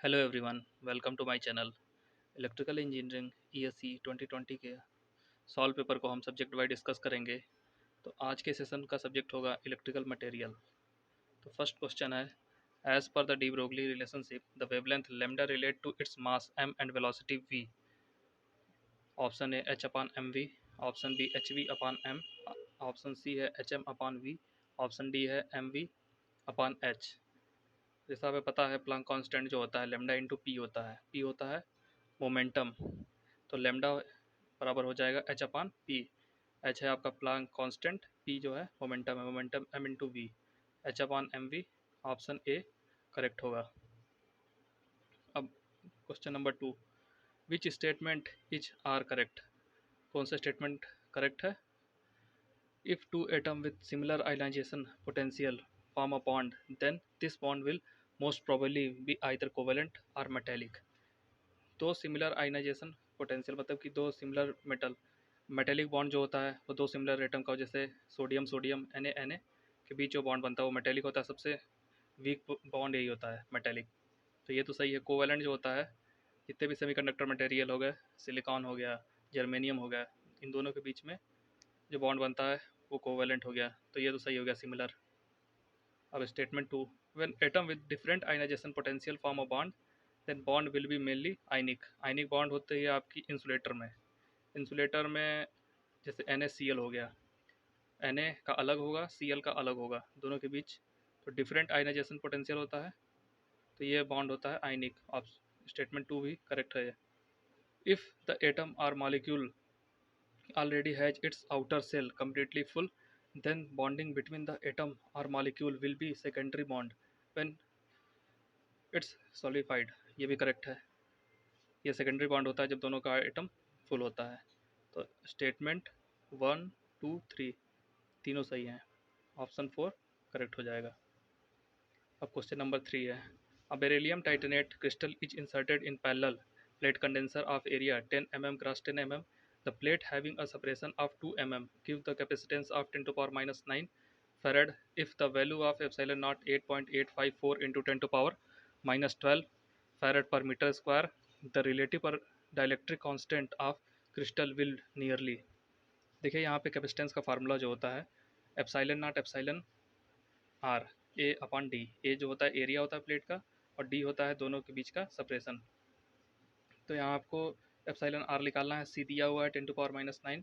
Hello everyone, welcome to my channel. Electrical engineering ESC 2020 के solve paper को हम subject wise discuss करेंगे। तो आज के सेशन का सब्जेक्ट होगा इलेक्ट्रिकल मटेरियल। तो फर्स्ट क्वेश्चन है, as per the de Broglie relationship the wavelength lambda relate to its mass m and velocity v। Option A h upon M V, option B H V upon M, option C है H M upon V, option D है M V upon H. जैसा हमें पता है Planck constant जो होता है lambda into P होता है, पी होता है मोमेंटम। तो लेमडा बराबर हो जाएगा एच अपान पी। एच है आपका प्लांक कांस्टेंट, पी जो है मोमेंटम है, momentum M into V, H upon M V. Option A correct होगा। अब question number 2, which statement is are correct. कौन सा स्टेटमेंट करेक्ट है? If two atom with similar ionization potential form a bond, then this bond will most probably be either covalent or metallic। दो similar ionization potential मतलब कि दो similar metallic bond जो होता है वो दो सिमिलर एटम का, जैसे सोडियम सोडियम Na के बीच जो बॉन्ड बनता है वो मेटेलिक होता है। सबसे वीक बॉन्ड यही होता है, मेटेलिक। तो ये तो सही है। कोवेलेंट जो होता है, जितने भी सेमीकंडक्टर मटेरियल हो गए, सिलिकॉन हो गया, जर्मेनियम हो गया, इन दोनों के बीच में जो बॉन्ड बनता है वो कोवेलेंट हो गया। तो ये तो सही हो गया, सिमिलर। अब statement 2, when atom with different ionization potential form a bond then bond will be mainly ionic. Ionic bond होते हैं आपकी इंसुलेटर में। इंसुलेटर में जैसे NaCl हो गया, Na का अलग होगा, Cl का अलग होगा, दोनों के बीच तो डिफरेंट आयनाइजेशन पोटेंशियल होता है, तो ये बॉन्ड होता है आयनिक। आप स्टेटमेंट 2 भी करेक्ट है। If the atom or molecule already has its outer shell completely full, then bonding between the atom or molecule will be secondary bond when it's solidified। ये भी करेक्ट है। ये सेकेंडरी बॉन्ड होता है जब दोनों का एटम फुल होता है। तो स्टेटमेंट 1 2 3 तीनों सही हैं। ऑप्शन 4 करेक्ट हो जाएगा। अब क्वेश्चन नंबर 3 है, a beryllium titanate crystal is inserted in parallel plate condenser of area 10 mm x 10 mm। The plate having a separation of 2 mm give the capacitance of 10 to power minus 9 farad if the value of epsilon naught 8.854 into 10 to power minus 12 farad per meter square। The relative per dielectric constant of crystal will nearly। देखिए यहाँ पे capacitance का formula जो होता है epsilon not epsilon are, A upon D. ए जो होता है एरिया होता है प्लेट का, और डी होता है दोनों के बीच का सेपरेशन। तो यहाँ आपको एप्साइलन आर निकालना है। सी दिया हुआ है 10 टू पावर माइनस 9,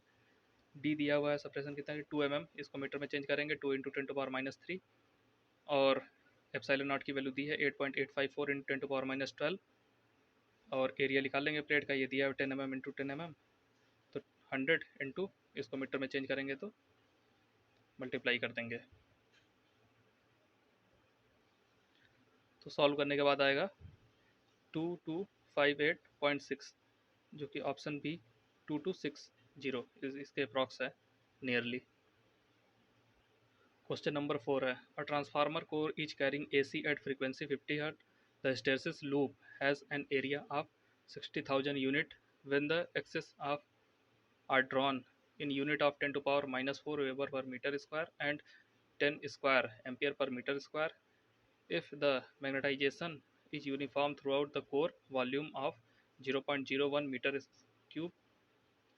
डी दिया हुआ है सेपरेशन कितना है 2 mm, इसको मीटर में चेंज करेंगे 2 इंटू 10 टू पावर माइनस 3, और एप्साइलन नॉट की वैल्यू दी है 8.854 इंटू 10 टू पावर माइनस 12, और एरिया निकाल लेंगे प्लेट का, ये दिया है 10 mm इंटू 10 mm। तो 100 इंटू इसको मीटर में चेंज करेंगे तो मल्टीप्लाई कर देंगे। तो सॉल्व करने के बाद आएगा 2258.6, जो कि ऑप्शन बी 2260 इसके अप्रॉक्स है, नियरली। क्वेश्चन नंबर 4 है, a transformer core is carrying AC at frequency 50 hertz. The hysteresis loop has an area of 60,000 unit when the axes of are drawn in unit of 10 to power minus 4 Weber per meter square and 10 square ampere per meter square। If the magnetization is uniform throughout the core volume of 0.01 meter cube,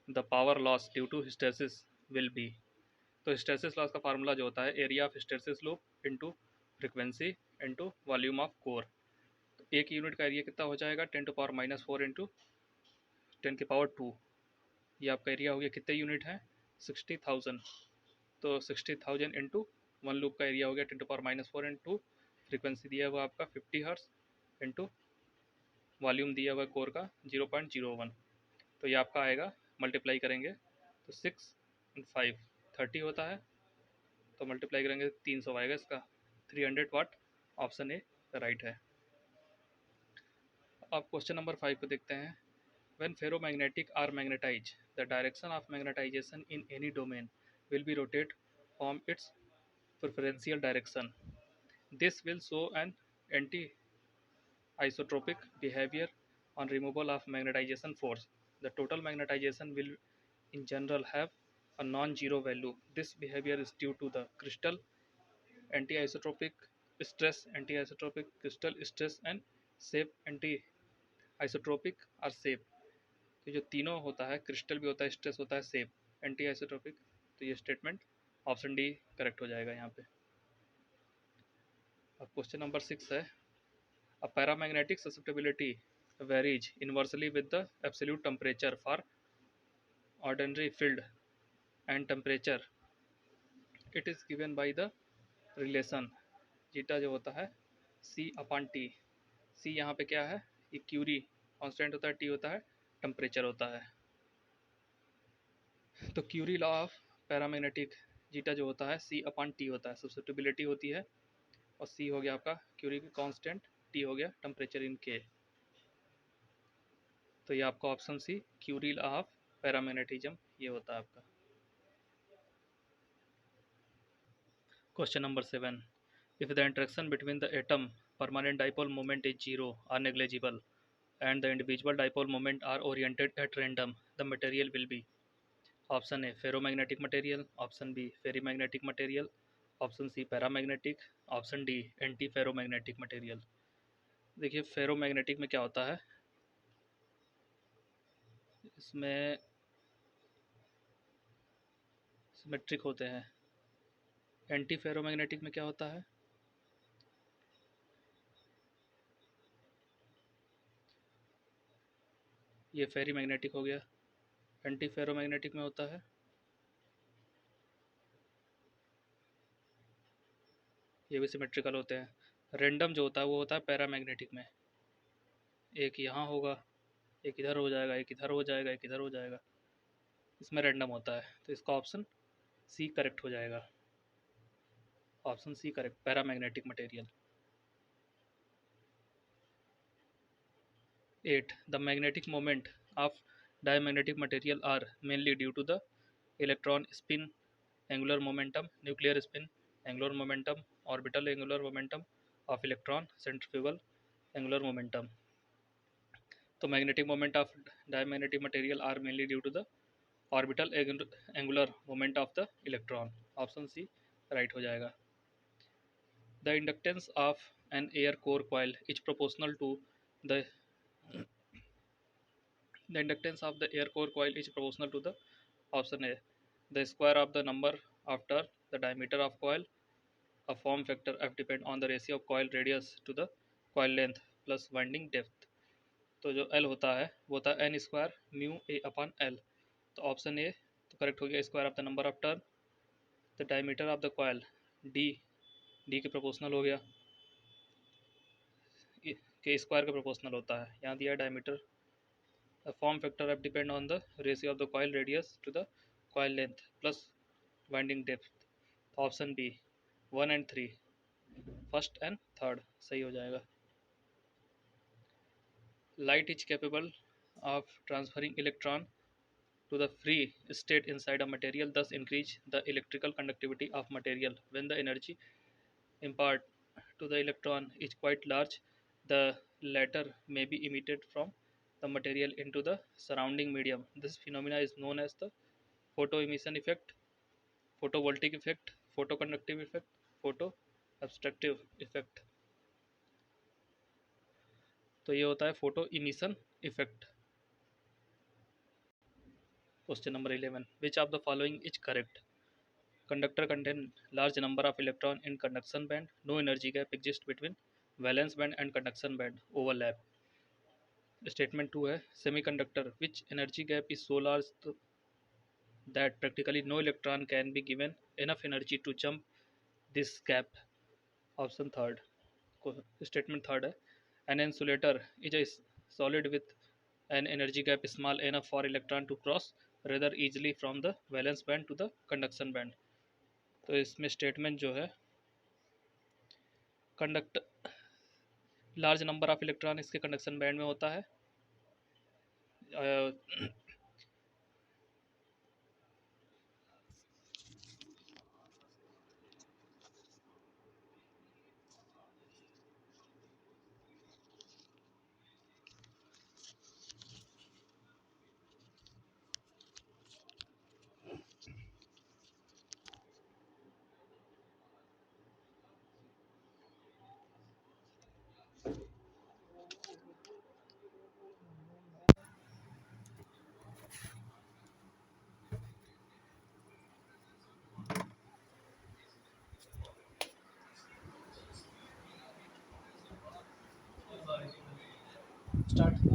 the power loss due to hysteresis will be। तो hysteresis loss का formula जो होता है area of hysteresis loop into frequency into volume of core. तो एक unit का area कितना हो जाएगा 10 टू पावर माइनस 4 इंटू 10 की पावर 2। ये आपका एरिया हो गया, कितने यूनिट है 60,000। तो 60,000 इंटू वन लूप का एरिया हो गया 10 to power minus 4 into frequency दिया हुआ आपका 50 हर्ट्स इंटू वॉल्यूम दिया हुआ कोर का 0.01। तो ये आपका आएगा, मल्टीप्लाई करेंगे तो 6 एंड 5 30 होता है, तो मल्टीप्लाई करेंगे 300 आएगा इसका, 300 वाट। ऑप्शन ए राइट है। अब क्वेश्चन नंबर 5 को देखते हैं, when ferromagnetic are magnetize the direction of magnetization in any domain will be rotate from its preferential direction. This will show an anti isotropic behavior on removal of magnetization force। The total magnetization will in general have a non-zero value। This behavior is due to the crystal anti-isotropic stress, and safe, anti isotropic और safe. तो जो तीनों होता है, crystal भी होता है, stress होता है, सेफ, एंटी आइसोट्रोपिक, तो ये स्टेटमेंट ऑप्शन डी करेक्ट हो जाएगा यहाँ पे। अब क्वेश्चन नंबर 6 है, a paramagnetic susceptibility varies inversely with the absolute temperature for ordinary field and temperature. It is given by the relation zeta जो होता है C अपॉन टी। C यहाँ पे क्या है, ये क्यूरी कांस्टेंट होता है, T होता है टेम्परेचर होता है। तो Curie law of paramagnetic zeta जो होता है C अपॉन टी होता है, सब्स्टिट्यूबिलिटी होती है, और C हो गया आपका क्यूरी की कांस्टेंट, T हो गया टेम्परेचर इन K। तो ये आपका option C Curie law of paramagnetism ये होता है आपका। Question number 7, if the interaction between the atom permanent dipole moment is zero or negligible and the individual dipole moment are oriented at random, the material will be option A ferromagnetic material, option B ferrimagnetic material, option C paramagnetic, option D anti ferromagnetic material. देखिए ferromagnetic में क्या होता है, इसमें symmetric होते हैं। Anti ferromagnetic में क्या होता है, ये फेरी मैग्नेटिक हो गया। एंटी फेरोमैग्नेटिक में होता है, ये भी सिमेट्रिकल होते हैं। रेंडम जो होता है वो होता है पैरामैग्नेटिक में, एक यहाँ होगा, एक इधर हो जाएगा, एक इधर हो जाएगा, एक इधर हो जाएगा, इसमें रेंडम होता है। तो इसका ऑप्शन सी करेक्ट हो जाएगा, option C correct, paramagnetic material. 8. The magnetic moment of diamagnetic material are mainly due to the electron spin, angular momentum, nuclear spin, angular momentum, orbital angular momentum of electron, centrifugal angular momentum. तो magnetic moment of diamagnetic material are mainly due to the orbital angular moment of the electron. Option C right हो जाएगा। The inductance of an air core coil is proportional to the The inductance of the air core coil is proportional to the option A, the square of the number after the diameter of coil, a form factor F depend on the ratio of coil radius to the coil length plus winding depth। तो जो L होता है वो होता है n square mu A upon L। तो option A तो correct हो गया, square of the number of turn, the diameter of the coil D, D के प्रोपोर्शनल हो गया, के स्क्वायर का प्रोपोर्शनल होता है, यहाँ दिया diameter. The form factor F depend on the ratio of the coil radius to the coil length plus winding depth। तो option B 1 and 3, first and third सही हो जाएगा। Light is capable of transferring electron to the free state inside a material, thus increase the electrical conductivity of material. When the energy imparted to the electron is quite large, the latter may be emitted from the material into the surrounding medium. This phenomena is known as the photoemission effect, photovoltaic effect, photoconductive effect, photo abstractive effect। तो ये होता है photo emission effect. Question number 11, which of the following is correct, conductor contain large number of electron in conduction band, no energy gap exist between valence band and conduction band, overlap. Statement 2 है, semiconductor which energy gap is so large that practically no electron can be given enough energy to jump this gap। Option third, statement third है, an insulator is a solid with an energy gap small enough for electron to cross rather easily from the valence band to the conduction band। तो इसमें statement जो है, conduct large number of electron इसके conduction band में होता है, start.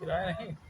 गिराया नहीं।